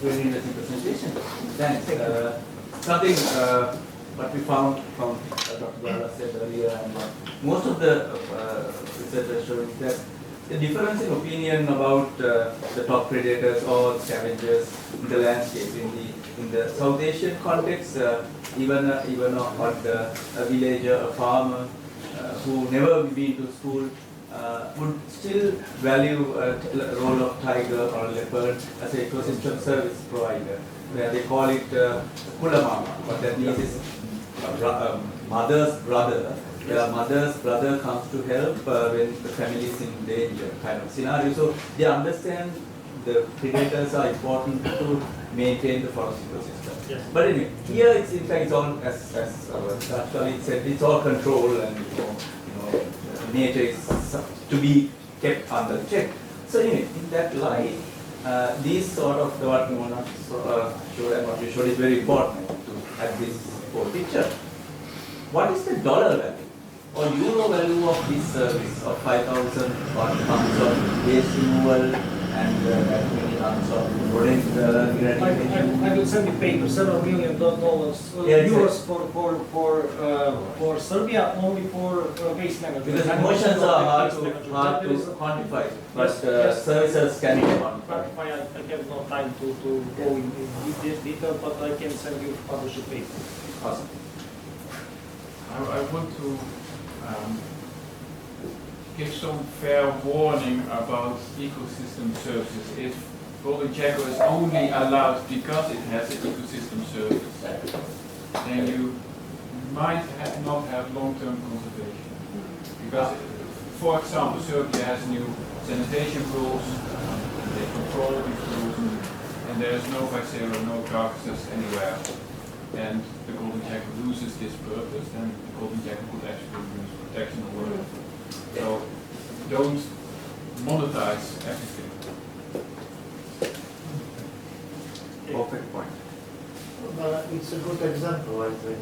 very interesting presentation. Thanks. Something what we found from Dr. Bala said earlier, and most of the research is showing that the difference in opinion about the top predators or scavengers in the landscape in the South Asian context, even a villager, a farmer who never been to school would still value a role of tiger or leopard as an ecosystem service provider, where they call it kulamama. What that means is mother's brother. Where mother's brother comes to help when the family is in danger, kind of scenario. So they understand the predators are important to maintain the forest ecosystem. Yes. But anyway, here it's in fact it's all as our colleague said, it's all control, and nature is to be kept under check. So anyway, in that light, these sort of what Mona showed and what you showed is very important to have this whole picture. What is the dollar value or euro value of this service of 5,000 tons of waste removal and that many tons of rodent eradication? I will send you paper, $7 million euros for Serbia, only for waste management. Because emotions are hard to quantify, but services can be quantified. I have no time to go in detail, but I can send you publish a paper. Awesome. I want to give some fair warning about ecosystem services. If golden jackal is only allowed because it has an ecosystem service, then you might not have long-term conservation. Because, for example, Serbia has new sanitation rules, they control these rules, and there is no viscera, no carcasses anywhere. And the golden jackal loses this purpose, then the golden jackal could actually use protection work. So don't monetize everything. Perfect point. It's a good example, I think.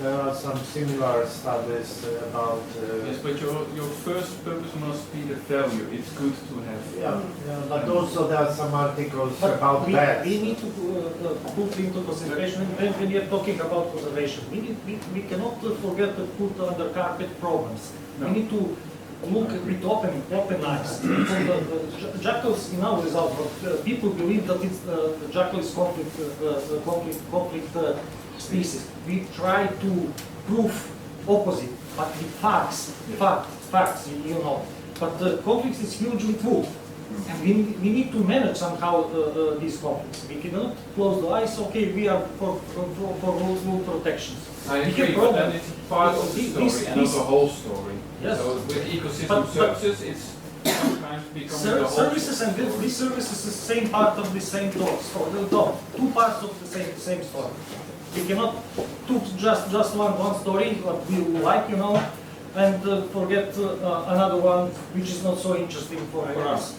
There are some similar studies about... yes, but your first purpose must be the value. It's good to have. Yeah, but also there are some articles But about that. we need to put into consideration when we are talking about conservation. We cannot forget to put under carpet problems. No. We need to look with open eyes. The jackals in our result, people believe that it's, the jackal is conflict species. We try to prove opposite, but with facts, you know. But the conflict is huge with wolf. And we need to manage somehow these conflicts. We cannot close the eyes, okay, we are for wolf protection. I agree, but then it's part of the story and not the whole story. Yes. So with ecosystem services, it's sometimes becoming the whole services story. and this service is the same part of the same story. Two parts of the same story. We cannot took just one story what we like, you know, and forget another one which is not so interesting for us.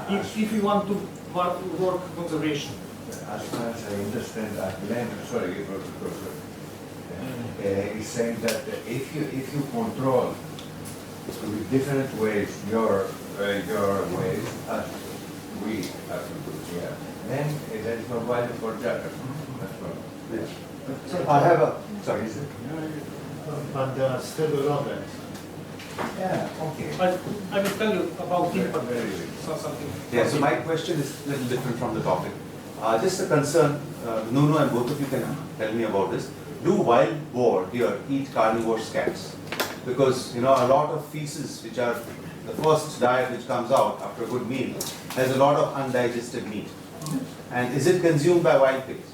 If we want to work conservation. As far as I understand, sorry, he's saying that if you control with different ways your ways, as we have to do here, then there is no value for jackal. That's all. Yes. So I have a sorry. Is it? but there are still rodents. Yeah. Okay. I will tell you about it, but something. Yeah, so my question is a little different from the topic. Just a concern, Nuno and both of you can tell me about this. Do wild boar here eat carnivore cats? Because, you know, a lot of feces, which are the first diet which comes out after a good meal, has a lot of undigested meat. And is it consumed by wild pigs?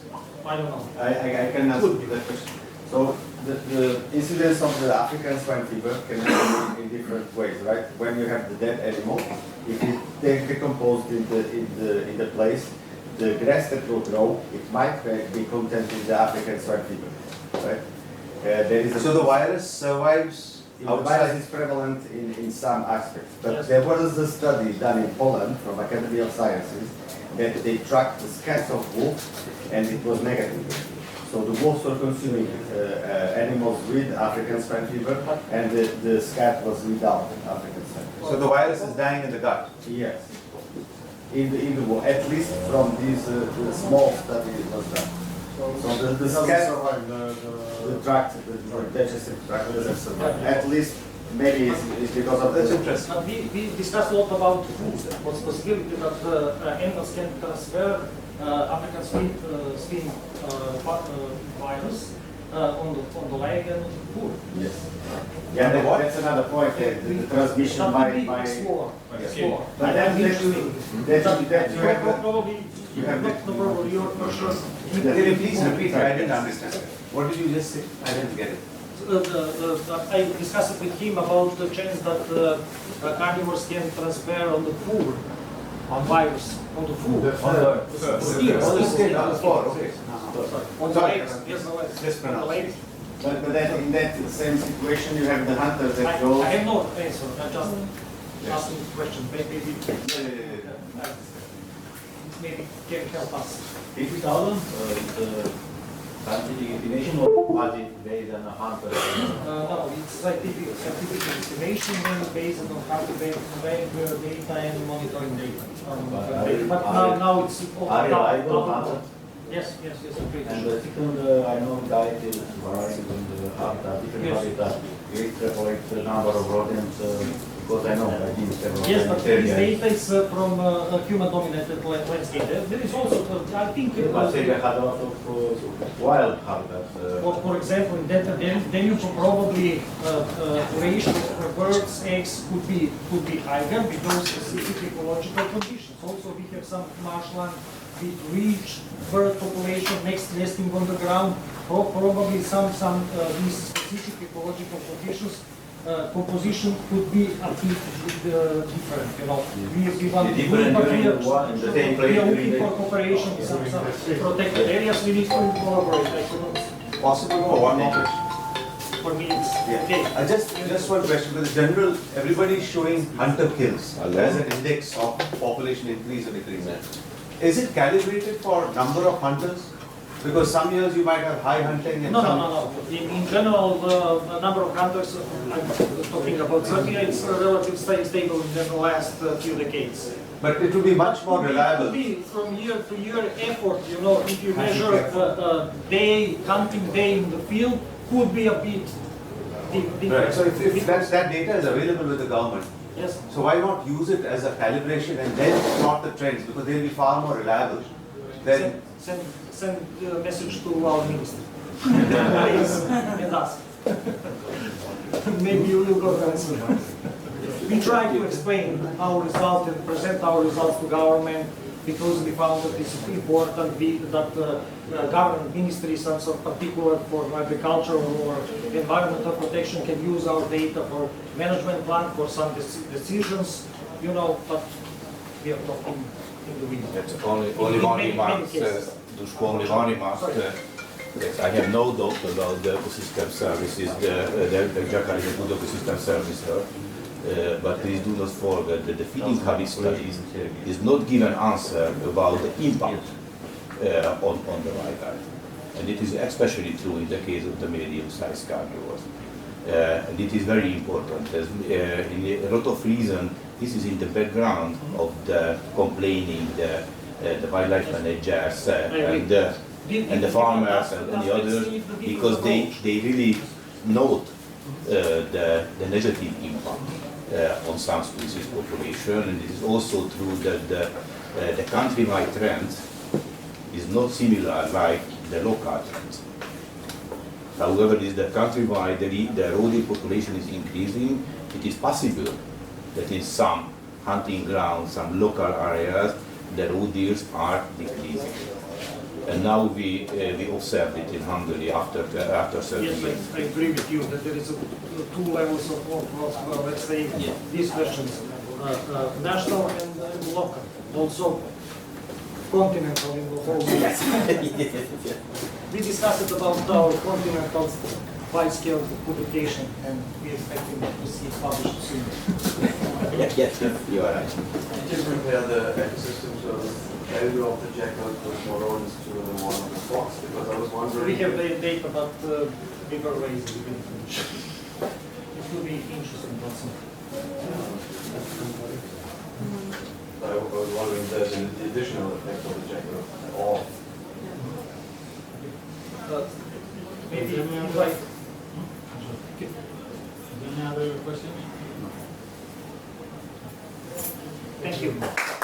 I don't know. I can answer that question. So the incidence of the African swine fever can happen in different ways, right? When you have the dead animal, if it decomposed in the place, the grass that will grow, it might be content in the African swine fever, right? So the virus survives The outside? virus is prevalent in some aspects, but Yes. there was a study done in Poland from Academy of Sciences that they tracked the scans of wolves and it was negative. So the wolves were consuming animals with African swine fever and the scat was without African swine fever. So the virus is dying in the gut? Yes. in the world, at least from this small study was done. So the scat, the tract, the digestive tract doesn't survive. At least maybe it's because of That's the interesting. We discussed a lot about food. What's possibility that animals can transfer African swine virus on the leg and on the food. yes. Yeah, that's another point. The transmission That by would be slower. Slower. But that you have Probably you have not the problem your question. Can you please repeat? I didn't understand. What did you just say? I didn't get it. I discussed with him about the chance that carnivores can transfer on the food, on virus, on the food. On the skin, on the floor, okay. On the legs, yes, the legs. Let's pronounce. On the legs. But then in that same situation, you have the hunters that go. I have no answer, I just asking question, maybe can help us. If we tell them the scientific estimation or was it based on a hunter? No, it's scientific estimation based on cultivating data and monitoring data. But now it's all Are reliable hunter? Yes, I'm pretty And sure. the second, I know diet is varying in the habitat, different Yes. habitat. You extrapolate the number of rodents, because I know I did several Yes, but this areas. data is from human-dominated landscape. There is also, I think, But say they had a lot of wild habitats. for example, in that then you probably ratio of birds' eggs could be higher because of specific ecological conditions. Also, we have some marshland with rich bird population nesting on the ground. Probably some these specific ecological conditions. Composition could be a bit different, you know. We want to do, Different but during in the same place we are during looking the- for cooperation in some protected areas. We need to collaborate. I cannot, Possible for one more question? for me, it's okay. Just one question, because general, everybody is showing hunter kills as an index of population increase or decrease. Is it calibrated for number of hunters? Because some years you might have high hunting and No. some... In general, the number of hunters, I'm talking about Serbia, it's relatively stable in the last few decades. But it will be much more reliable. It could be from year to year effort, you know, if you measure hunting day in the field, could be a bit different. Right, so if that data is available with the government, Yes. so why not use it as a calibration and then plot the trends, because they'll be far more reliable than... Send a message to our minister. Please, and ask. Maybe you will go to answer. We try to explain our results and present our results to government because we found that it's important that government ministries, some sort of particular for agriculture or environmental protection, can use our data for management plan for some decisions, you know, but we are talking in the wind. That's only In one many remark. cases. Only one remark. Yes, I have no doubt about the ecosystem services. The JACKAL is a good ecosystem servicer. But please do not forget that the feeding habit studies is not given answer about the impact on the wildlife. And it is especially true in the case of the medium-sized carnivores. And it is very important. As, in a lot of reasons, this is in the background of the complaining, the wildlife managers and the farmers and the others, because they really note the negative impact on some species population, and it is also true that the countrywide trend is not similar like the local trend. However, is the countrywide, the rodent population is increasing. It is possible that in some hunting grounds, some local areas, the roe deers are decreasing. And now we observed it in Hungary after 30 Yes, years. I agree with you that there is two levels of let's say, these questions, national and local, also continental in the whole. We discussed about our continental wide-scale publication, and we expecting to see it published soon. Yes, you are right. Did you compare the ecosystems of value of the jackal with more rodents to the one of the fox? Because I was wondering. We have the data, but bigger ways we can finish. It will be interesting also. But I was wondering if there's the additional effect of the jackal off. Maybe invite. Any other questions? Thank you.